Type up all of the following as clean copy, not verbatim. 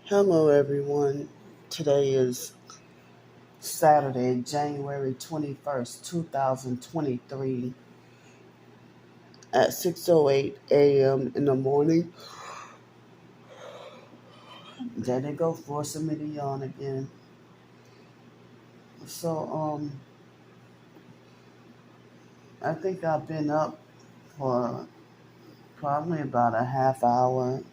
Hello, everyone. Today is Saturday, January 21st, 2023, at 6:08 a.m. in the morning. There they go, forcing me to yawn again. So, I think I've been up for probably about a half hour,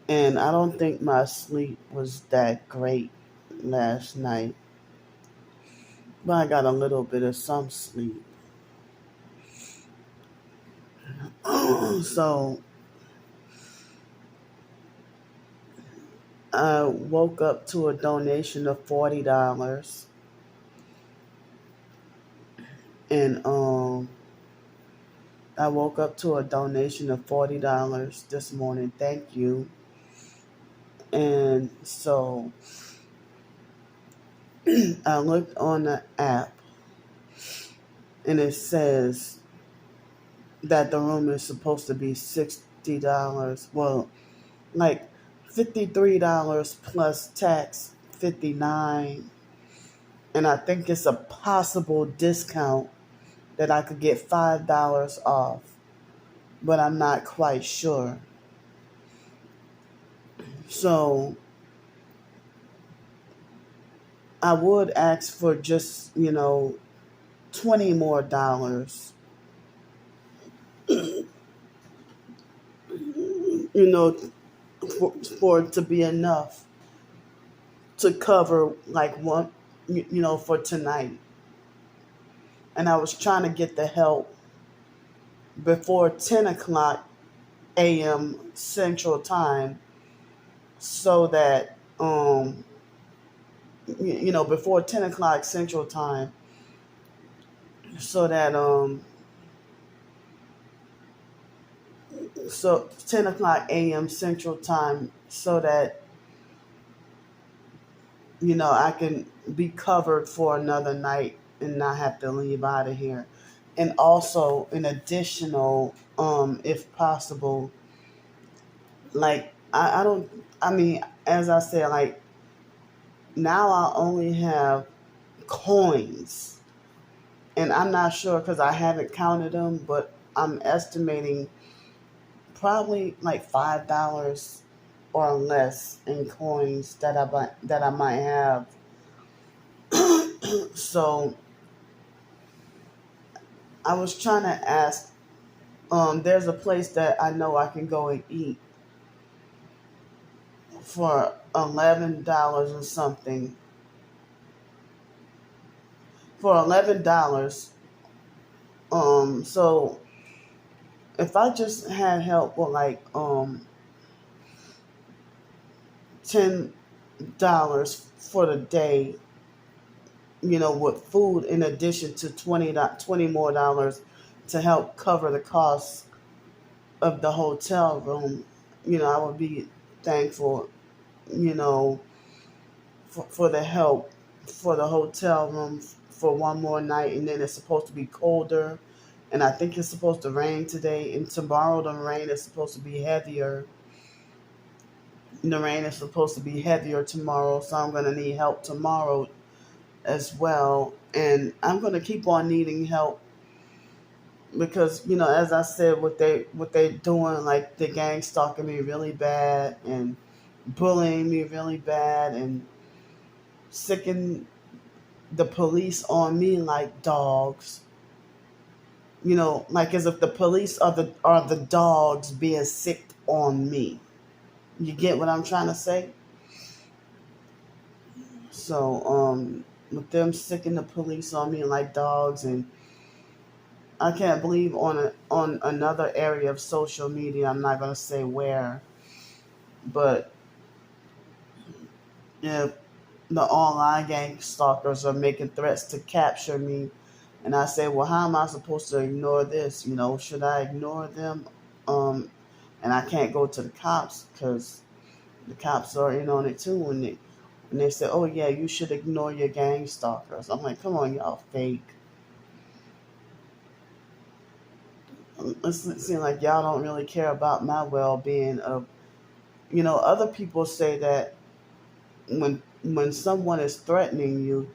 and I don't think my sleep was that great last night, but I got a little bit of some sleep. So, I woke up to a donation of $40, and I woke up to a donation of $40 this morning. Thank you. And so I looked on the app, and it says that the room is supposed to be $60. Well, like $53 plus tax, 59. And I think it's a possible discount that I could get $5 off, but I'm not quite sure. So I would ask for just, 20 more dollars, you know, for it to be enough to cover like one, for tonight. And I was trying to get the help before 10 o'clock a.m. Central Time so that, before 10 o'clock Central Time so that, so 10 o'clock a.m. Central Time so that, I can be covered for another night and not have to leave out of here. And also, an additional, if possible, like, I don't, I mean, as I said, like, now I only have coins. And I'm not sure because I haven't counted them, but I'm estimating probably like $5 or less in coins that I might have. So I was trying to ask. There's a place that I know I can go and eat for $11 or something. For $11. So if I just had help with like $10 for the day, with food in addition to $20 more dollars to help cover the costs of the hotel room, I would be thankful, you know, for the help for the hotel room for one more night. And then it's supposed to be colder. And I think it's supposed to rain today. And tomorrow the rain is supposed to be heavier. The rain is supposed to be heavier tomorrow. So I'm going to need help tomorrow as well. And I'm going to keep on needing help because, as I said, what they doing, like the gang stalking me really bad and bullying me really bad and sicking the police on me like dogs. Like as if the police are the dogs being sicked on me. You get what I'm trying to say? So, with them sicking the police on me like dogs, and I can't believe on another area of social media, I'm not gonna say where, but if the online gang stalkers are making threats to capture me, and I say, well, how am I supposed to ignore this? Should I ignore them? And I can't go to the cops because the cops are in on it too, and they say, oh yeah, you should ignore your gang stalkers. I'm like, come on, y'all fake. It seems like y'all don't really care about my well-being of Other people say that when someone is threatening you,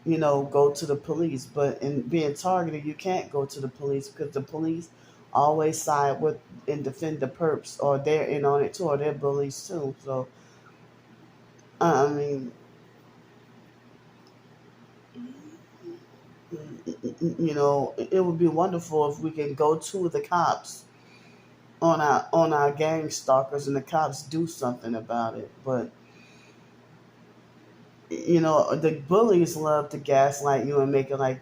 go to the police. But in being targeted, you can't go to the police because the police always side with and defend the perps, or they're in on it too, or they're bullies too. So I mean, it would be wonderful if we can go to the cops on our gang stalkers and the cops do something about it. But the bullies love to gaslight you and make it like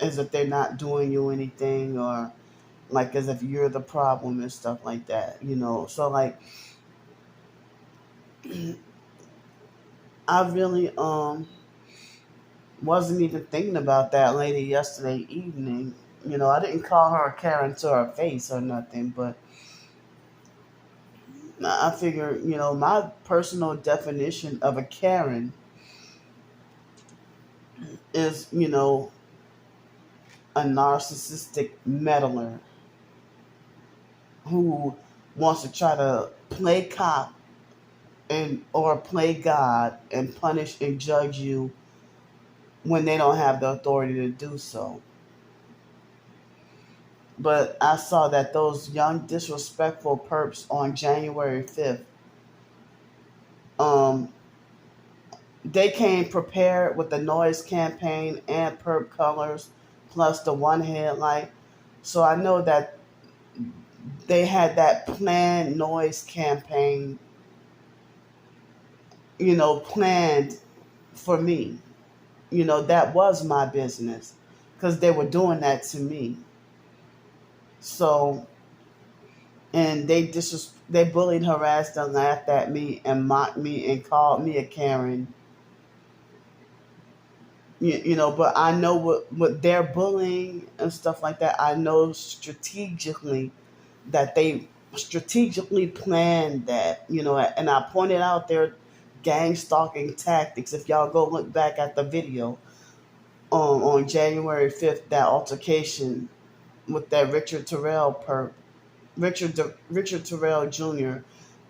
as if they're not doing you anything, or like as if you're the problem and stuff like that. So like I really wasn't even thinking about that lady yesterday evening. I didn't call her a Karen to her face or nothing, but I figure, my personal definition of a Karen is, a narcissistic meddler who wants to try to play cop and or play God and punish and judge you when they don't have the authority to do so. But I saw that those young disrespectful perps on January 5th, um, they came prepared with the noise campaign and perp colors plus the one headlight. So I know that they had that planned noise campaign, planned for me. That was my business because they were doing that to me. So, and they bullied, harassed, and laughed at me and mocked me and called me a Karen. But I know what their bullying and stuff like that. I know strategically that they strategically planned that. And I pointed out their gang stalking tactics. If y'all go look back at the video on January 5th, that altercation with that Richard Terrell Jr.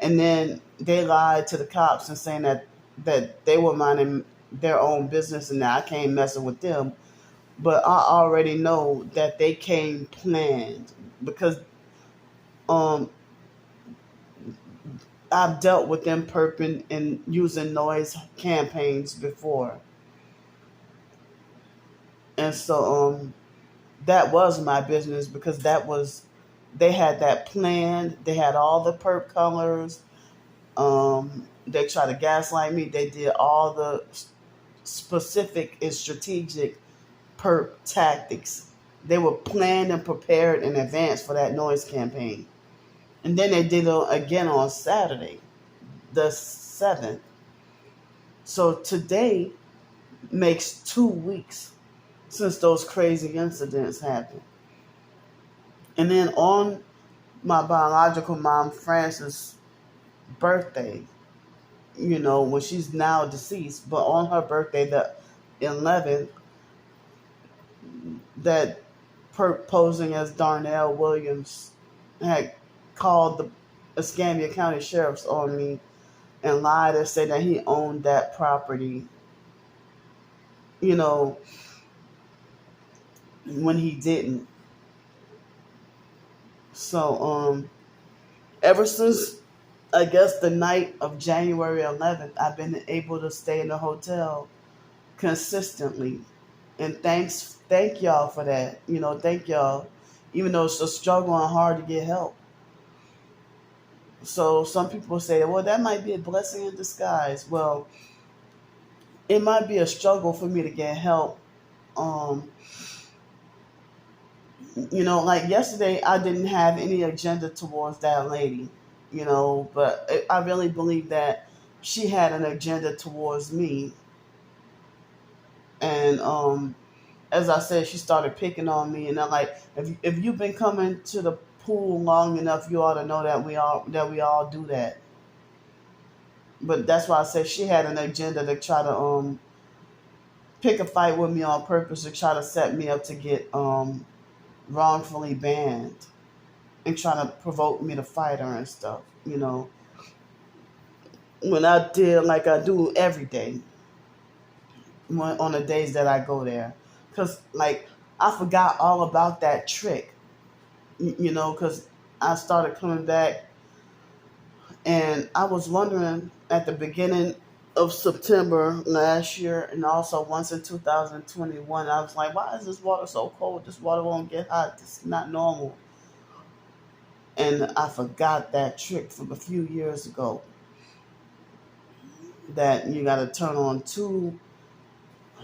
And then they lied to the cops and saying that they were minding their own business and that I can't messing with them. But I already know that they came planned because um I've dealt with them perping and using noise campaigns before. And so that was my business because they had that planned. They had all the perp colors. They tried to gaslight me. They did all the specific and strategic perp tactics. They were planned and prepared in advance for that noise campaign. And then they did it again on Saturday, the 7th. So today makes 2 weeks since those crazy incidents happened. And then on my biological mom, Frances' birthday, when she's now deceased, but on her birthday, the 11th, that posing as Darnell Williams had called the Escambia County Sheriff's on me and lied and said that he owned that property, you know, when he didn't. So, ever since I guess the night of January 11th, I've been able to stay in the hotel consistently. And thank y'all for that. Thank y'all. Even though it's a struggle and hard to get help. So some people say, well, that might be a blessing in disguise. Well, it might be a struggle for me to get help. Um, like yesterday, I didn't have any agenda towards that lady, but I really believe that she had an agenda towards me. And as I said, she started picking on me, and I'm like, if you've been coming to the pool long enough, you ought to know that we all do that. But that's why I said she had an agenda to try to pick a fight with me on purpose to try to set me up to get wrongfully banned. and trying to provoke me to fight her and stuff, you know. When I did like I do every day on the days that I go there. Because, like, I forgot all about that trick, you know, because I started coming back and I was wondering at the beginning of September last year and also once in 2021, I was like, why is this water so cold? This water won't get hot. This is not normal. And I forgot that trick from a few years ago that you got to turn on two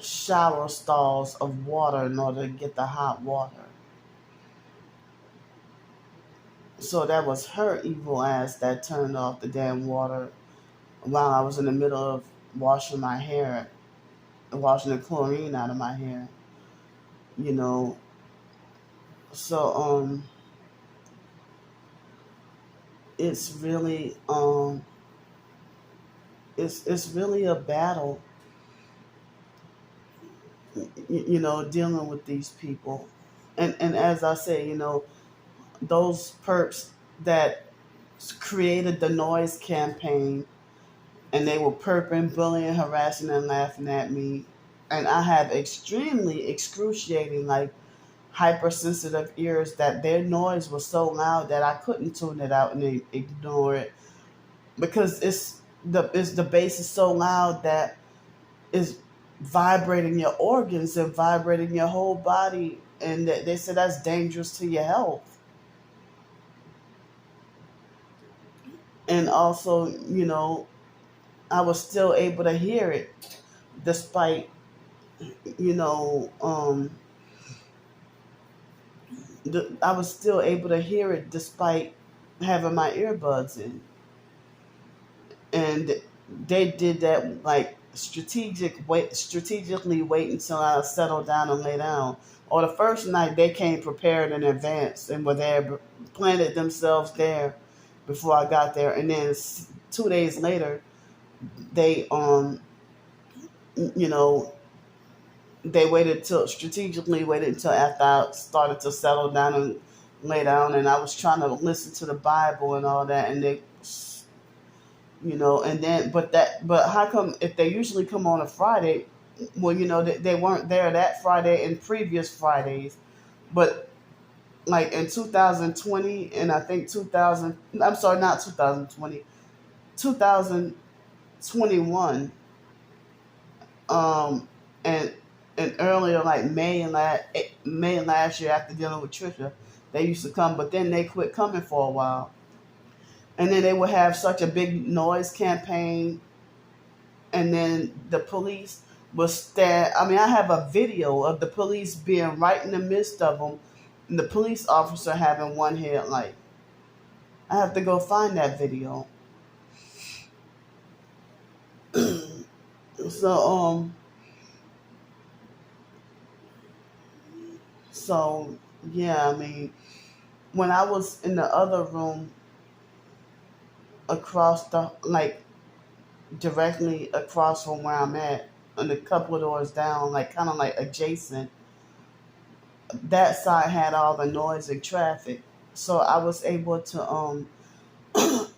shower stalls of water in order to get the hot water. So that was her evil ass that turned off the damn water while I was in the middle of washing my hair, washing the chlorine out of my hair, you know. So it's really it's really a battle, you know, dealing with these people. And as I say, you know, those perps that created the noise campaign, and they were perping, bullying, harassing, and laughing at me. And I have extremely excruciating, like, hypersensitive ears that their noise was so loud that I couldn't tune it out and ignore it because the bass is so loud that it's vibrating your organs and vibrating your whole body, and they said that's dangerous to your health. And also, you know, I was still able to hear it despite, you know, I was still able to hear it despite having my earbuds in. And they did that, like, strategically wait until I settled down and lay down. Or the first night they came prepared in advance and were there, planted themselves there before I got there. And then 2 days later, they you know, they strategically waited until after I started to settle down and lay down, and I was trying to listen to the Bible and all that, and they, you know, and then, but how come if they usually come on a Friday, well, you know, they weren't there that Friday and previous Fridays, but like in 2020 and I think 2000, I'm sorry, not 2020, 2021, and earlier, like May last year, after dealing with Trisha, they used to come, but then they quit coming for a while, and then they would have such a big noise campaign, and then the police was stand. I mean, I have a video of the police being right in the midst of them, and the police officer having one headlight. I have to go find that video. So so yeah, I mean, when I was in the other room across the, like, directly across from where I'm at, and a couple of doors down, like kind of like adjacent, that side had all the noise and traffic. So I was able to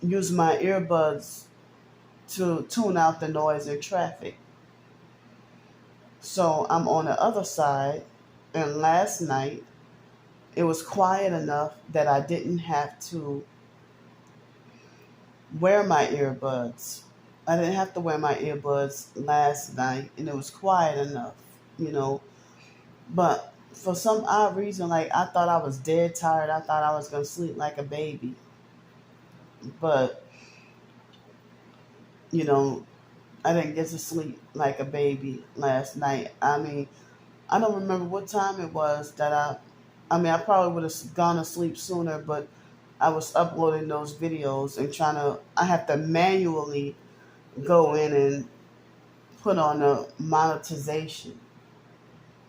use my earbuds to tune out the noise and traffic. So I'm on the other side, and last night it was quiet enough that I didn't have to wear my earbuds. I didn't have to wear my earbuds last night, and it was quiet enough, you know. But for some odd reason, like, I thought I was dead tired. I thought I was gonna sleep like a baby. But, you know, I didn't get to sleep like a baby last night. I mean, I don't remember what time it was that I mean, I probably would have gone to sleep sooner, but I was uploading those videos and I have to manually go in and put on the monetization.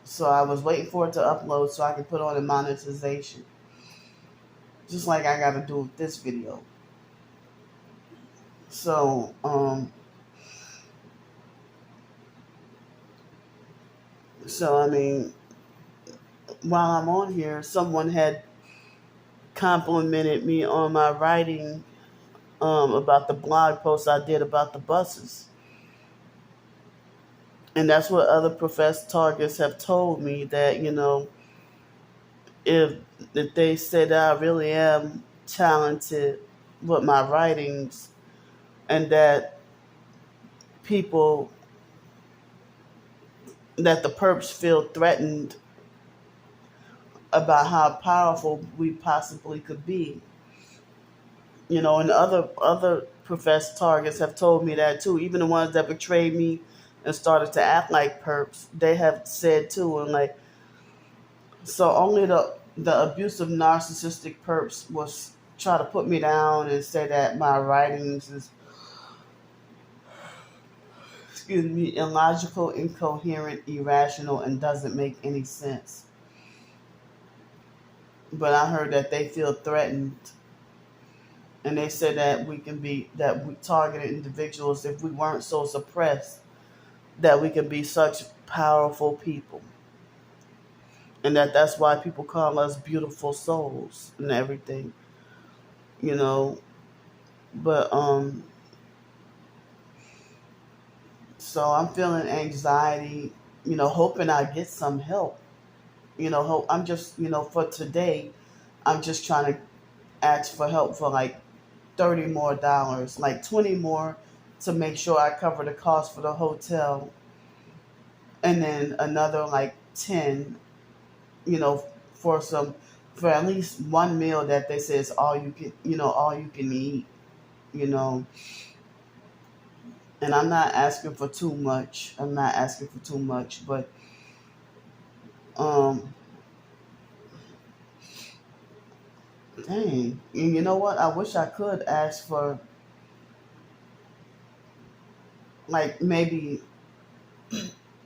So I was waiting for it to upload so I could put on the monetization. Just like I got to do with this video. So, I mean, while I'm on here, someone had complimented me on my writing about the blog post I did about the buses. And that's what other professed targets have told me, that, if if they say that I really am talented with my writings, and that people, that the perps feel threatened about how powerful we possibly could be. And other professed targets have told me that too. Even the ones that betrayed me and started to act like perps, they have said too. And like, so only the abusive narcissistic perps was try to put me down and say that my writings is, excuse me, illogical, incoherent, irrational, and doesn't make any sense. But I heard that they feel threatened, and they said that we targeted individuals if we weren't so suppressed, that we can be such powerful people, and that's why people call us beautiful souls and everything, you know. But so I'm feeling anxiety, hoping I get some help. Hope I'm just, for today, I'm just trying to ask for help for like $30 more, like 20 more, to make sure I cover the cost for the hotel, and then another like 10, you know, for at least one meal that they say is all you can eat, you know. And I'm not asking for too much. I'm not asking for too much, but um dang, and you know what? I wish I could ask for like maybe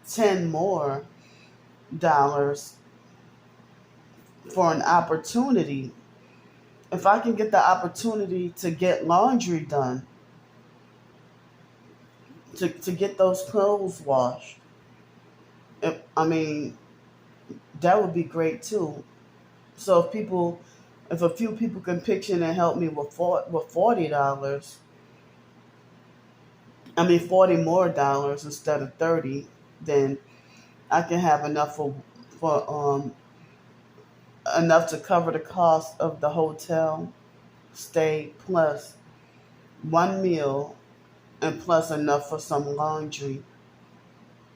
$10 more for an opportunity. If I can get the opportunity to get laundry done, to get those clothes washed, I mean, that would be great too. So if a few people can pitch in and help me with $40, I mean $40 more instead of 30, then I can have enough for enough to cover the cost of the hotel stay, plus one meal, and plus enough for some laundry.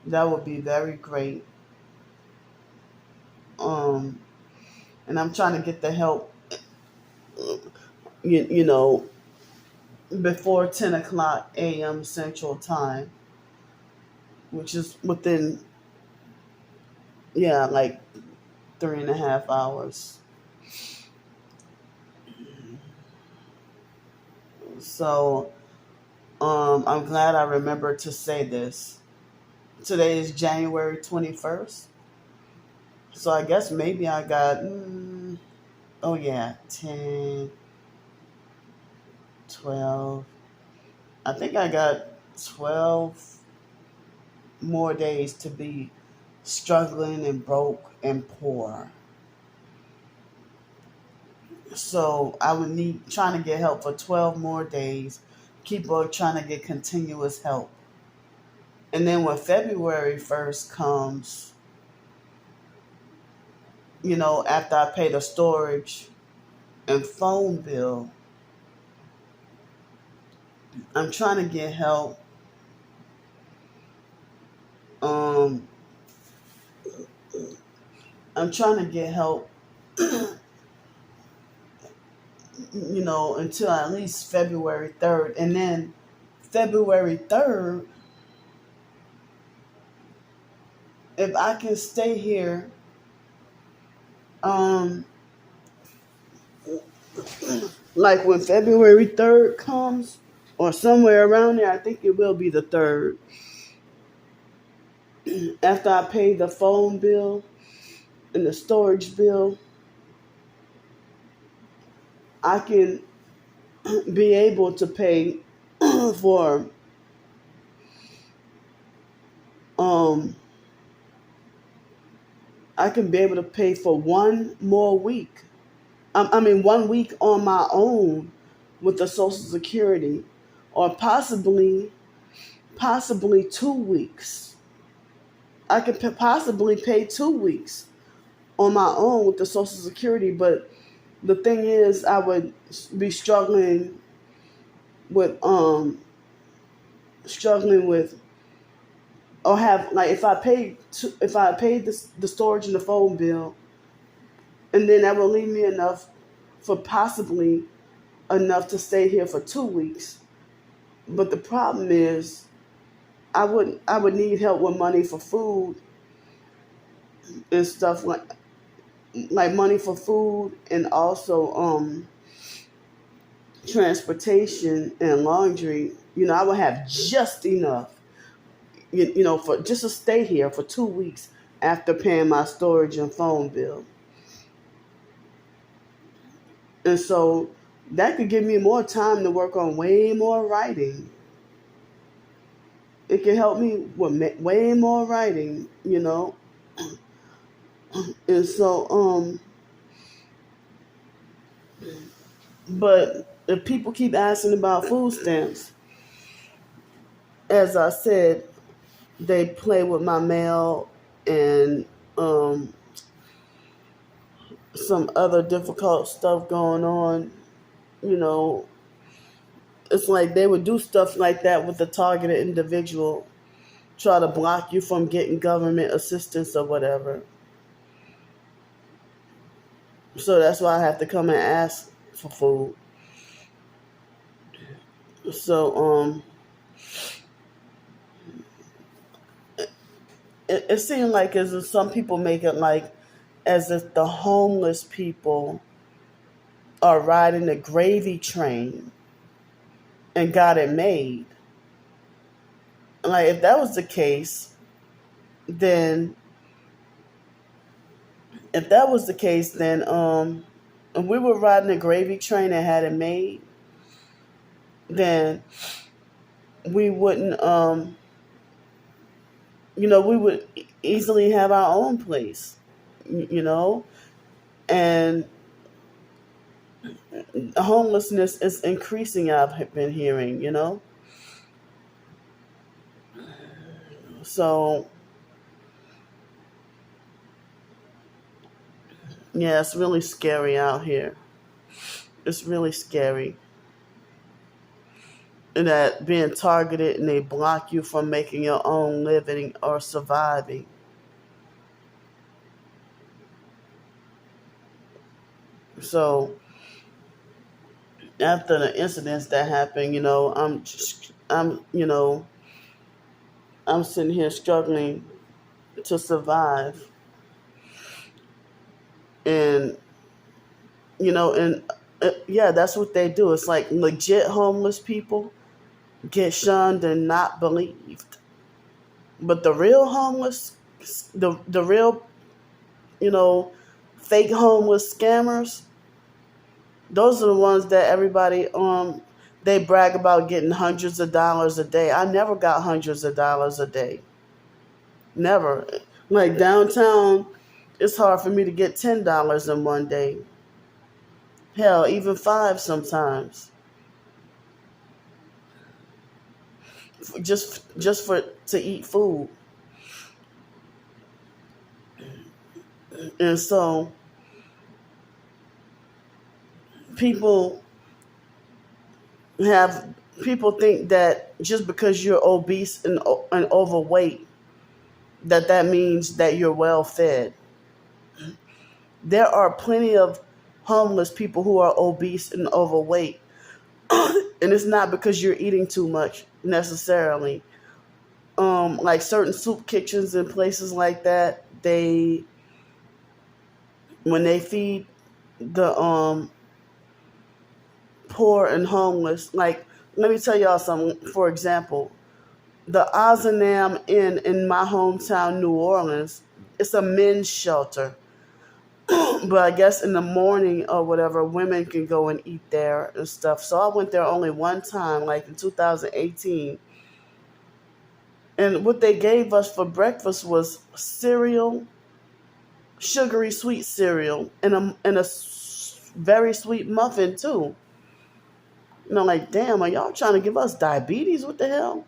That would be very great. Um, and I'm trying to get the help, you know, before 10 o'clock a.m. Central Time, which is within, yeah, like 3.5 hours. So I'm glad I remembered to say this. Today is January 21st. So I guess maybe I got, oh yeah, 10, 12. I think I got 12 more days to be struggling and broke and poor. So I would need trying to get help for 12 more days. Keep on trying to get continuous help. And then when February 1st comes, after I pay the storage and phone bill, I'm trying to get help. Um, I'm trying to get help, until at least February 3rd. And then February 3rd, if I can stay here, um, like when February 3rd comes, or somewhere around there, I think it will be the 3rd. After I pay the phone bill and the storage bill, I can be able to pay for um I can be able to pay for one more week I mean, 1 week on my own with the Social Security, or possibly 2 weeks. I could possibly pay 2 weeks on my own with the Social Security, but the thing is, I would be with struggling with, or have, like, if I paid the storage and the phone bill, and then that will leave me enough for possibly enough to stay here for 2 weeks. But the problem is, I would need help with money for food and stuff, like money for food, and also transportation and laundry. I would have just enough, for just to stay here for 2 weeks after paying my storage and phone bill. And so that could give me more time to work on way more writing. It can help me with way more writing. And so, but if people keep asking about food stamps, as I said, they play with my mail and some other difficult stuff going on. You know, it's like they would do stuff like that with a targeted individual, try to block you from getting government assistance or whatever. So that's why I have to come and ask for food. So it seemed like as if some people make it like as if the homeless people are riding the gravy train and got it made. Like, if that was the case, then if we were riding the gravy train and had it made, then we wouldn't we would easily have our own place, and homelessness is increasing, I've been hearing. So, yeah, it's really scary out here. It's really scary. And that being targeted and they block you from making your own living or surviving. So, after the incidents that happened, I'm sitting here struggling to survive. And, yeah, that's what they do. It's like legit homeless people get shunned and not believed. But the real homeless, the real, fake homeless scammers, those are the ones that everybody they brag about getting hundreds of dollars a day. I never got hundreds of dollars a day. Never. Like downtown, it's hard for me to get $10 in one day. Hell, even five sometimes. Just for to eat food. And so people people think that just because you're obese and overweight, that means that you're well fed. There are plenty of homeless people who are obese and overweight, and it's not because you're eating too much necessarily. Like certain soup kitchens and places like that, when they feed the poor and homeless, like, let me tell y'all something. For example, the Ozanam Inn in my hometown, New Orleans, it's a men's shelter. But I guess in the morning or whatever, women can go and eat there and stuff. So I went there only one time, like in 2018. And what they gave us for breakfast was cereal, sugary sweet cereal, and a very sweet muffin too. Like, damn, are y'all trying to give us diabetes? What the hell?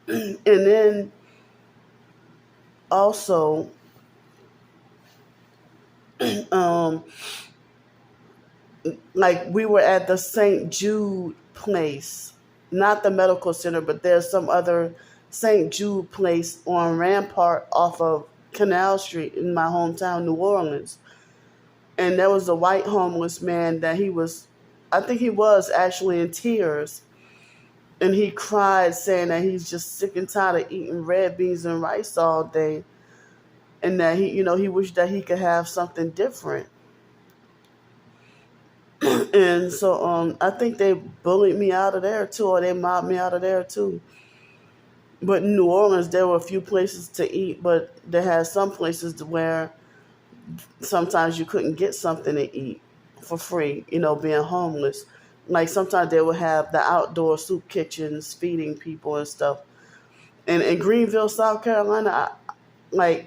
And then also, um, like we were at the St. Jude place, not the medical center, but there's some other St. Jude place on Rampart off of Canal Street in my hometown, New Orleans. And there was a white homeless man that I think he was actually in tears. And he cried saying that he's just sick and tired of eating red beans and rice all day. And that he wished that he could have something different. And so I think they bullied me out of there too, or they mobbed me out of there too. But in New Orleans, there were a few places to eat, but they had some places where sometimes you couldn't get something to eat for free, being homeless. Like sometimes they would have the outdoor soup kitchens feeding people and stuff. And in Greenville, South Carolina, I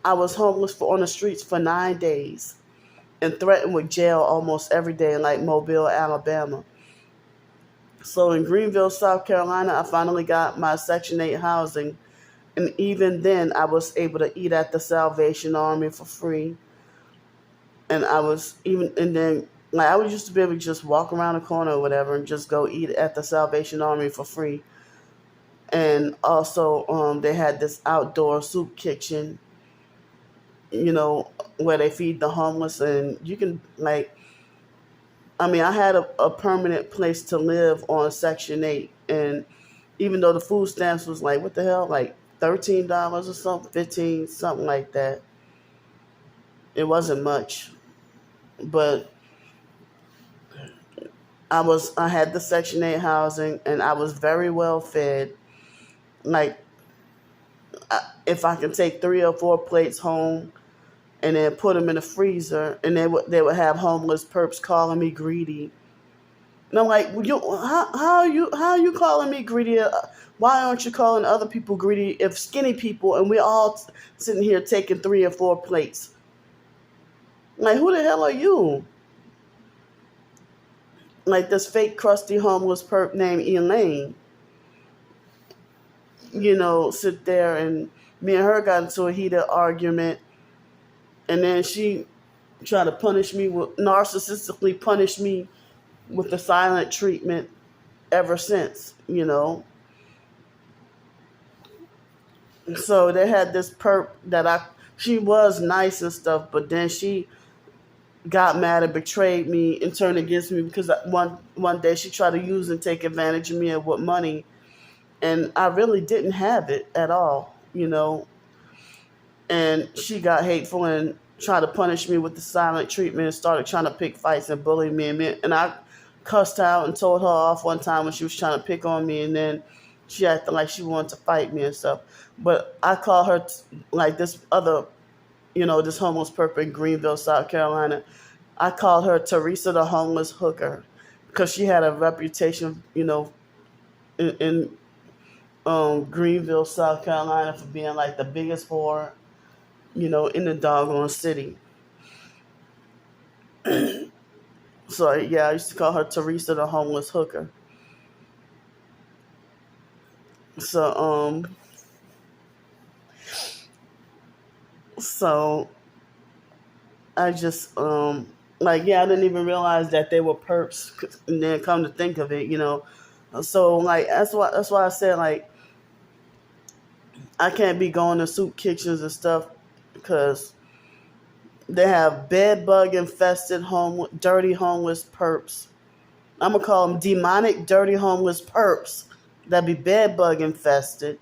was homeless on the streets for 9 days and threatened with jail almost every day in like Mobile, Alabama. So in Greenville, South Carolina, I finally got my Section 8 housing. And even then, I was able to eat at the Salvation Army for free. And I would used to be able to just walk around the corner or whatever and just go eat at the Salvation Army for free. And also, they had this outdoor soup kitchen, where they feed the homeless. And you can, I had a permanent place to live on Section 8. And even though the food stamps was like, what the hell, like $13 or something, 15, something like that. It wasn't much. But I had the Section 8 housing, and I was very well fed. Like, if I can take 3 or 4 plates home and then put them in the freezer, and they would have homeless perps calling me greedy. And I'm like, how are you calling me greedy? Why aren't you calling other people greedy if skinny people and we're all sitting here taking 3 or 4 plates? Like, who the hell are you? Like this fake crusty homeless perp named Elaine, sit there, and me and her got into a heated argument, and then she tried to narcissistically punish me with the silent treatment ever since, So they had this perp she was nice and stuff, but then she got mad and betrayed me and turned against me because one day she tried to use and take advantage of me with money, and I really didn't have it at all, and she got hateful and tried to punish me with the silent treatment and started trying to pick fights and bully me, and I cussed her out and told her off one time when she was trying to pick on me, and then she acted like she wanted to fight me and stuff. But I call her like this other, this homeless perp in Greenville, South Carolina. I called her Teresa the homeless hooker because she had a reputation, in Greenville, South Carolina for being like the biggest whore, in the doggone city. So yeah, I used to call her Teresa the homeless hooker. So I just I didn't even realize that they were perps, and then come to think of it, So that's why I said I can't be going to soup kitchens and stuff because they have bed bug infested dirty homeless perps. I'm gonna call them demonic dirty homeless perps that be bed bug infested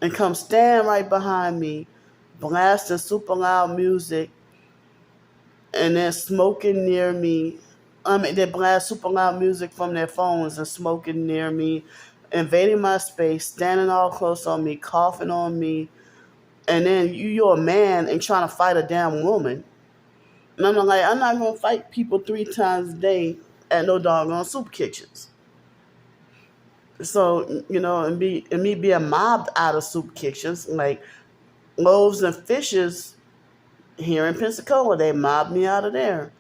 and come stand right behind me, blasting super loud music, and then smoking near me. They blast super loud music from their phones and smoking near me, invading my space, standing all close on me, coughing on me, and then you're a man and trying to fight a damn woman. And I'm like, I'm not gonna fight people 3 times a day at no doggone soup kitchens. So, and me being mobbed out of soup kitchens, like loaves and fishes Here in Pensacola, they mobbed me out of there.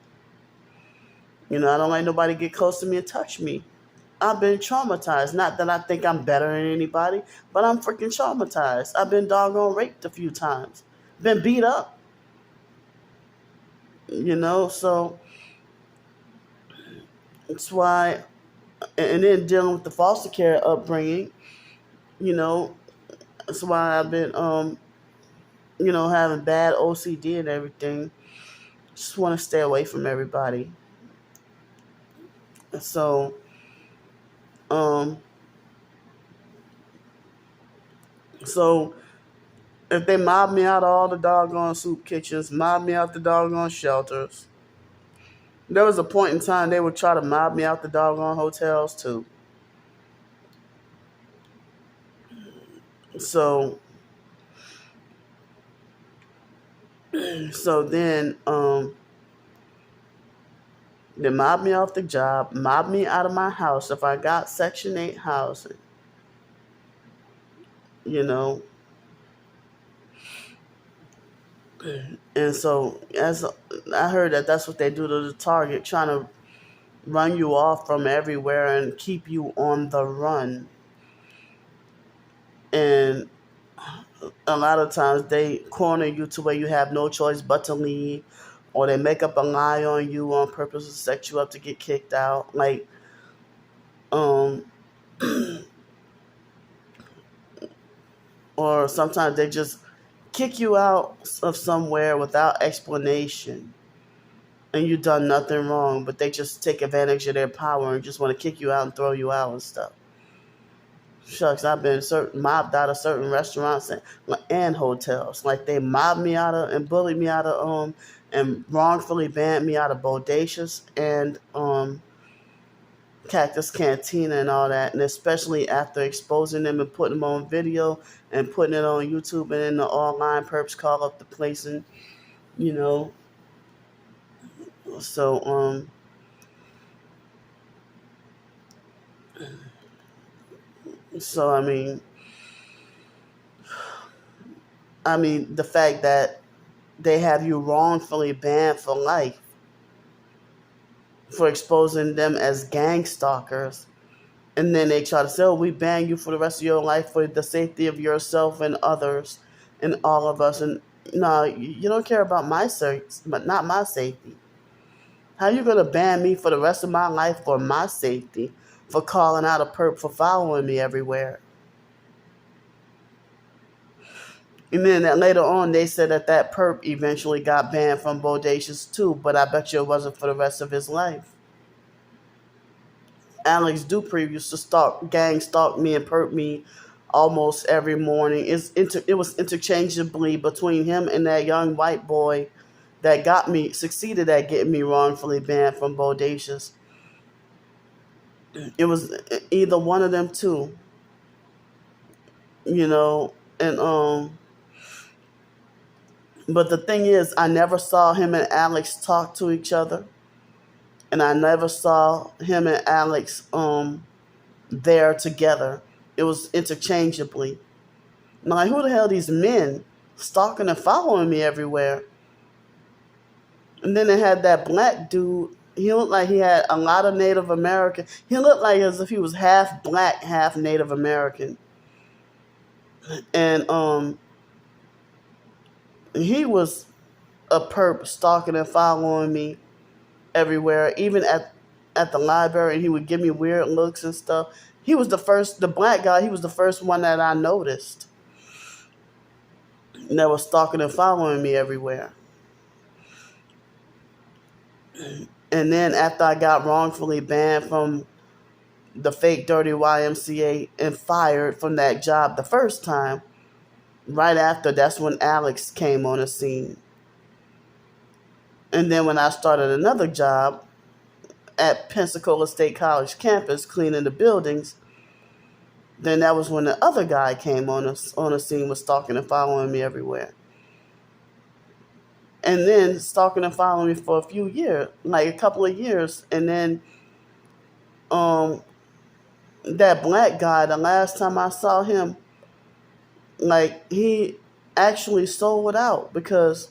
I don't like nobody get close to me and touch me. I've been traumatized. Not that I think I'm better than anybody, but I'm freaking traumatized. I've been doggone raped a few times. Been beat up. So it's why, and then dealing with the foster care upbringing, you know, that's why I've been, having bad OCD and everything. Just want to stay away from everybody. So, um, so if they mob me out of all the doggone soup kitchens, mob me out the doggone shelters, there was a point in time they would try to mob me out the doggone hotels too. So, then, they mob me off the job, mob me out of my house if I got Section 8 housing, you know. And so, as I heard that's what they do to the target, trying to run you off from everywhere and keep you on the run. And a lot of times they corner you to where you have no choice but to leave, or they make up a lie on you on purpose to set you up to get kicked out. Like, um, or sometimes they just kick you out of somewhere without explanation, and you've done nothing wrong, but they just take advantage of their power and just want to kick you out and throw you out and stuff. Shucks, I've been mobbed out of certain restaurants and hotels. Like, they mobbed me out of and bullied me out of and wrongfully banned me out of Bodacious and Cactus Cantina and all that. And especially after exposing them and putting them on video and putting it on YouTube, and then the online perps call up the place, and you know. So so I mean the fact that they have you wrongfully banned for life for exposing them as gang stalkers, and then they try to say, "Oh, we ban you for the rest of your life for the safety of yourself and others and all of us." And no, you don't care about my safety, but not my safety. How you gonna ban me for the rest of my life for my safety, for calling out a perp for following me everywhere? And then later on, they said that perp eventually got banned from Bodacious too, but I bet you it wasn't for the rest of his life. Alex Dupree used to gang stalk me and perp me almost every morning. It was interchangeably between him and that young white boy that succeeded at getting me wrongfully banned from Bodacious. It was either one of them two, and but the thing is, I never saw him and Alex talk to each other, and I never saw him and Alex there together. It was interchangeably. I'm like, who the hell are these men stalking and following me everywhere? And then they had that black dude. He looked like he had a lot of Native American. He looked like as if he was half black, half Native American. And he was a perp stalking and following me everywhere, even at the library, and he would give me weird looks and stuff. He was the black guy, he was the first one that I noticed that was stalking and following me everywhere. And then after I got wrongfully banned from the fake Dirty YMCA and fired from that job the first time, right after, that's when Alex came on the scene. And then when I started another job at Pensacola State College campus cleaning the buildings, then that was when the other guy came on the scene, was stalking and following me everywhere. And then stalking and following me for a few years, like a couple of years. And then that black guy, the last time I saw him, like, he actually sold out, because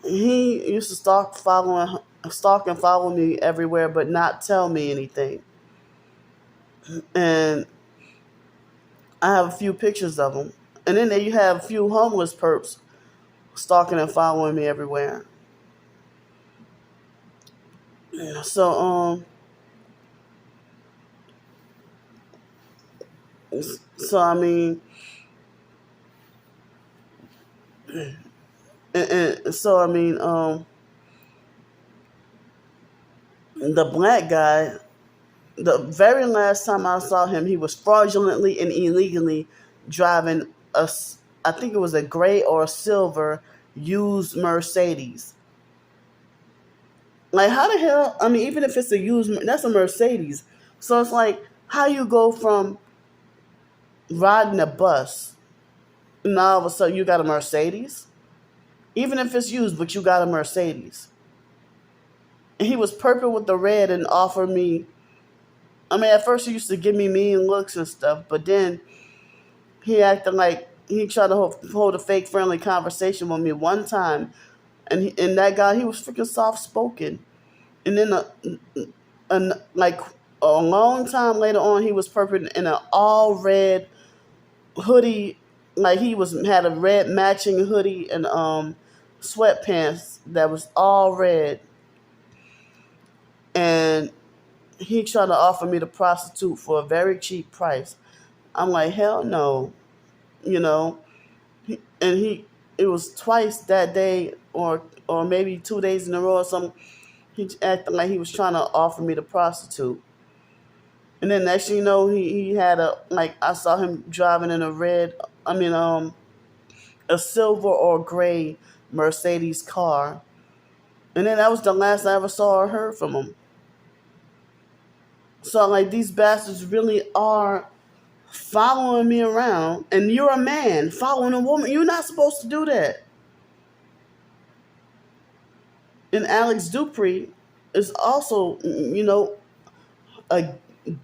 He used to stalk and follow me everywhere, but not tell me anything. And I have a few pictures of him. And then there you have a few homeless perps stalking and following me everywhere. So so I mean, and so I mean, the black guy. The very last time I saw him, he was fraudulently and illegally driving I think it was a gray or a silver used Mercedes. Like, how the hell? I mean, even if it's a used, that's a Mercedes. So it's like, how you go from riding a bus and all of a sudden you got a Mercedes? Even if it's used, but you got a Mercedes. And he was purple with the red and offered me. I mean, at first he used to give me mean looks and stuff, but then he acted like he tried to hold a fake friendly conversation with me one time, and that guy, he was freaking soft spoken. And then like a long time later on, he was perfect in an all red hoodie, like he was had a red matching hoodie and sweatpants that was all red, and he tried to offer me to prostitute for a very cheap price. I'm like, hell no, you know. And it was twice that day, or maybe 2 days in a row or something. He acted like he was trying to offer me to prostitute. And then next thing you know, he had a, like, I saw him driving in a red, I mean, a silver or gray Mercedes car. And then that was the last I ever saw or heard from him. So, like, these bastards really are following me around. And you're a man following a woman. You're not supposed to do that. And Alex Dupree is also, a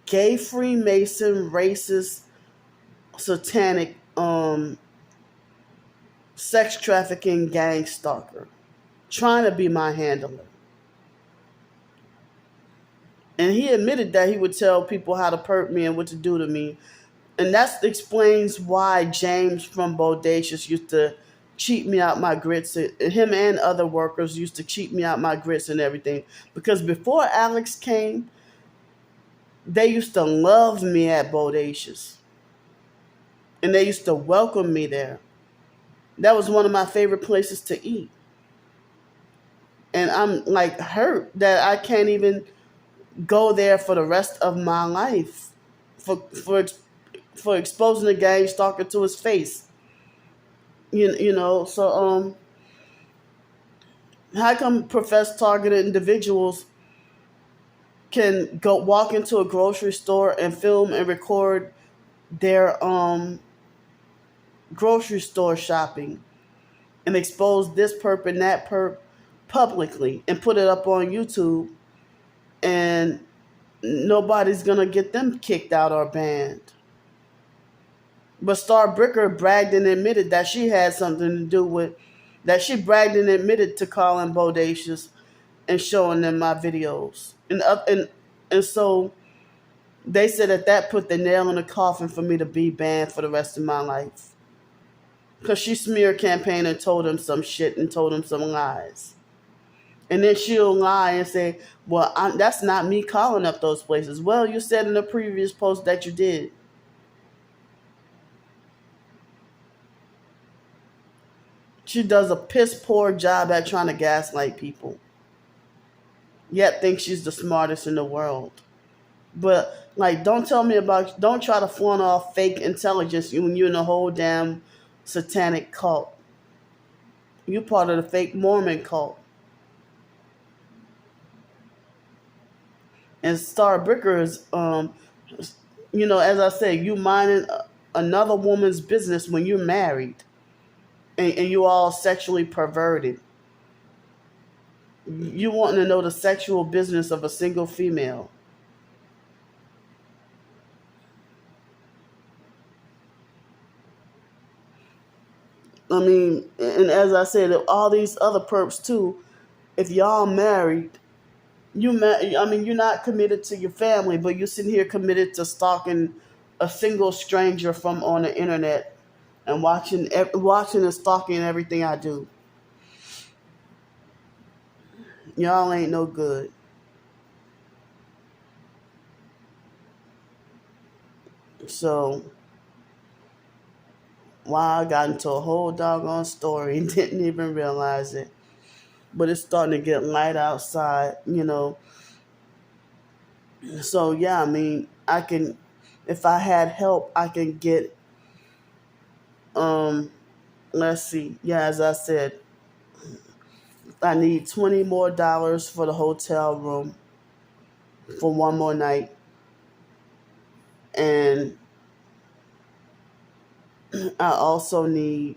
gay Freemason, racist, satanic, sex trafficking gang stalker, trying to be my handler. And he admitted that he would tell people how to perp me and what to do to me. And that explains why James from Bodacious used to cheat me out my grits. Him and other workers used to cheat me out my grits and everything. Because before Alex came, they used to love me at Bodacious. And they used to welcome me there. That was one of my favorite places to eat. And I'm like hurt that I can't even go there for the rest of my life for exposing a gang stalker to his face. So how come professed targeted individuals can go walk into a grocery store and film and record their grocery store shopping and expose this perp and that perp publicly and put it up on YouTube, and nobody's gonna get them kicked out or banned? But Star Bricker bragged and admitted that she had something to do with that. She bragged and admitted to calling Bodacious and showing them my videos, and so they said that put the nail in the coffin for me to be banned for the rest of my life. Because she smear campaigned and told him some shit and told him some lies. And then she'll lie and say, well, that's not me calling up those places. Well, you said in the previous post that you did. She does a piss poor job at trying to gaslight people. Yet thinks she's the smartest in the world. But, like, don't try to flaunt off fake intelligence when you're in a whole damn satanic cult. You're part of the fake Mormon cult. And Star Bricker is, as I said, you minding another woman's business when you're married and you all sexually perverted. You wanting to know the sexual business of a single female. I mean, and as I said, all these other perps too. If y'all married, I mean, you're not committed to your family, but you're sitting here committed to stalking a single stranger from on the internet and watching and stalking everything I do. Y'all ain't no good. So, wow, I got into a whole doggone story and didn't even realize it. But it's starting to get light outside. So, yeah, I mean, if I had help, I can get, um, let's see. Yeah, as I said, I need $20 more for the hotel room for one more night. And I also need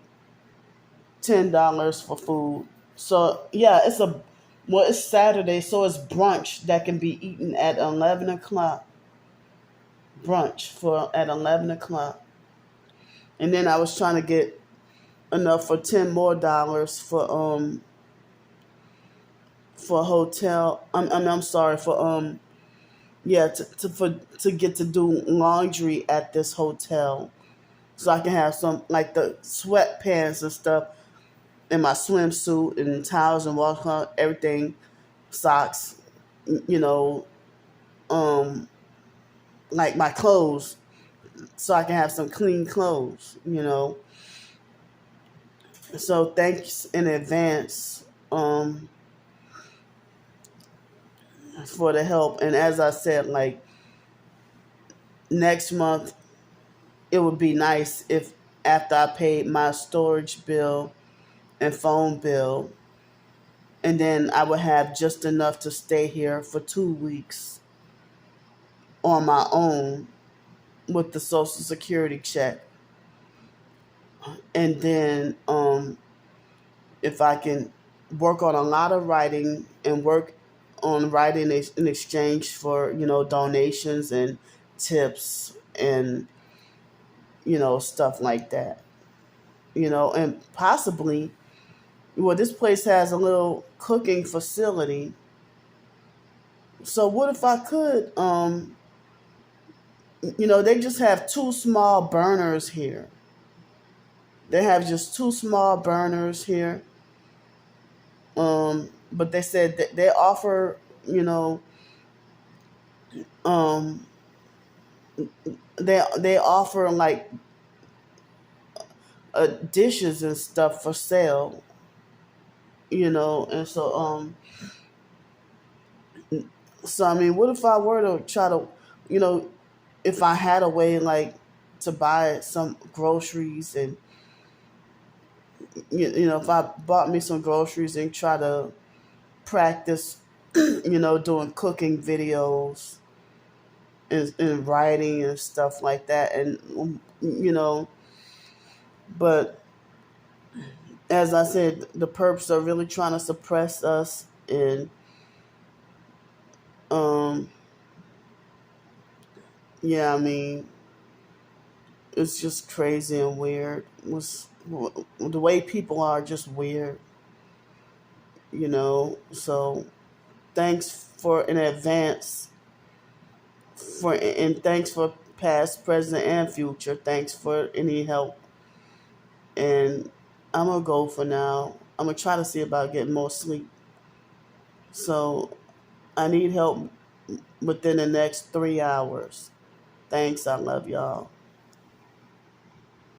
$10 for food. So yeah, it's Saturday, so it's brunch that can be eaten at 11 o'clock. Brunch for at 11 o'clock, and then I was trying to get enough for $10 more for hotel. I'm sorry for yeah to get to do laundry at this hotel, so I can have some like the sweatpants and stuff in my swimsuit and towels and washcloth, everything, socks, you know, um, like my clothes, so I can have some clean clothes. So thanks in advance for the help. And as I said, like next month, it would be nice if after I paid my storage bill and phone bill, and then I would have just enough to stay here for 2 weeks on my own with the Social Security check. And then if I can work on a lot of writing and work on writing in exchange for donations and tips and stuff like that. And possibly, well, this place has a little cooking facility. So what if I could they just have two small burners here. They have just two small burners here. But they said that they offer, um, they offer like dishes and stuff for sale, and so I mean, what if I were to try to, you know, if I had a way like to buy some groceries and if I bought me some groceries and try to practice, doing cooking videos and writing and stuff like that, and but as I said, the perps are really trying to suppress us, and um, yeah, I mean, it's just crazy and weird. The way people are just weird, So thanks for in advance and thanks for past, present, and future. Thanks for any help, and I'm gonna go for now. I'm gonna try to see about getting more sleep. So I need help within the next 3 hours. Thanks. I love y'all.